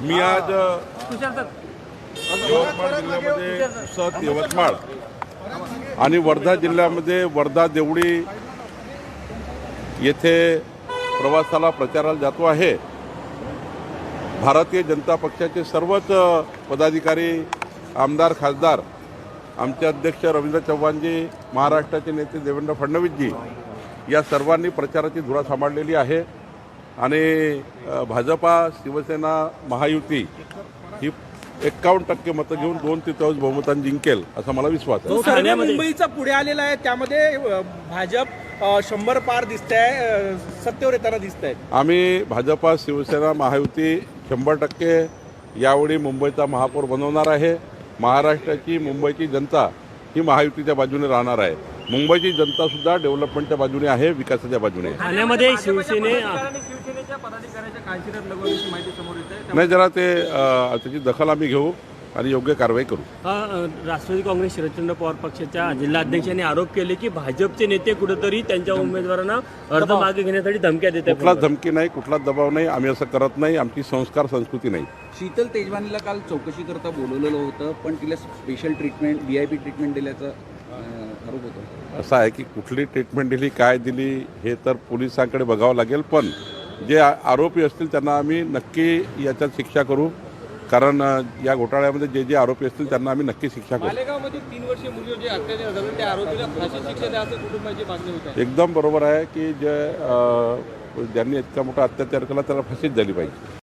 मी आज यवतमाळ जिल्ह्यामध्ये सत यवतमाळ आणि वर्धा जिल्ह्यामध्ये वर्धा देवळी येथे प्रवासाला प्रचाराला जातो आहे। भारतीय जनता पक्षाचे सर्वच पदाधिकारी, आमदार, खासदार, आमचे अध्यक्ष रवींद्र चव्हाणजी, महाराष्ट्राचे नेते देवेंद्र फडणवीसजी या सर्वांनी प्रचाराची धुरा सांभाळलेली आहे आणि भाजपा, शिवसेना, महायुती ही 51% मतं घेऊन 2/3 बहुमताने जिंकेल असा मला विश्वास आहे। सर्वे मुंबईचा पुढे आलेला आहे, त्यामध्ये भाजप 100 पार दिसतंय, सत्तेवर येताना दिसतंय। आम्ही भाजपा, शिवसेना, महायुती 100% यावेळी मुंबईचा महापौर बनवणार आहे। महाराष्ट्राची, मुंबईची जनता ही महायुतीच्या बाजूने राहणार आहे। मुंबईची जनता सुद्धा डेव्हलपमेंटच्या बाजूने आहे, विकासाच्या बाजूने आहे। ठाण्यामध्ये शिवसेनेच्या पदाधिकाऱ्याच्या काळजीत लगवण्याची माहिती समोर येते। नाही, जरा त्याची दखल आम्ही घेऊ आणि योग्य कारवाई करू। राष्ट्रवादी काँग्रेस शरदचंद्र पवार पक्षाच्या जिल्हा अध्यक्षांनी आरोप केले की भाजपचे नेते कुठेतरी त्यांच्या उमेदवारांना अर्ध मागे घेण्यासाठी धमक्या देतात। कुठलाच धमकी नाही, कुठलाच दबाव नाही, आम्ही असं करत नाही, आमची संस्कार संस्कृती नाही। शीतल तेजवानीला काल चौकशी करता बोलवलेलं होतं, पण तिला स्पेशल ट्रीटमेंट, VIP ट्रीटमेंट दिल्याचा आरोप होता। असं आहे की कुठली ट्रीटमेंट दिली, काय दिली हे तर पोलिसांकडे बघावं लागेल, पण जे आरोपी असतील त्यांना आम्ही नक्की याच्यात शिक्षा करू, कारण या घोटाळ्यामध्ये जे जे आरोपी असतील त्यांना आम्ही नक्की शिक्षा करू। मालेगावमध्ये 3 वर्षीय मुलीवर जे अत्याचार झाले त्या आरोपीला फाशी शिक्षा द्या असं कुटुंबाची मागणी होत आहे। एकदम बरोबर आहे की ज्यांनी इतका मोठा अत्याचार केला त्याला फाशीच झाली पाहिजे।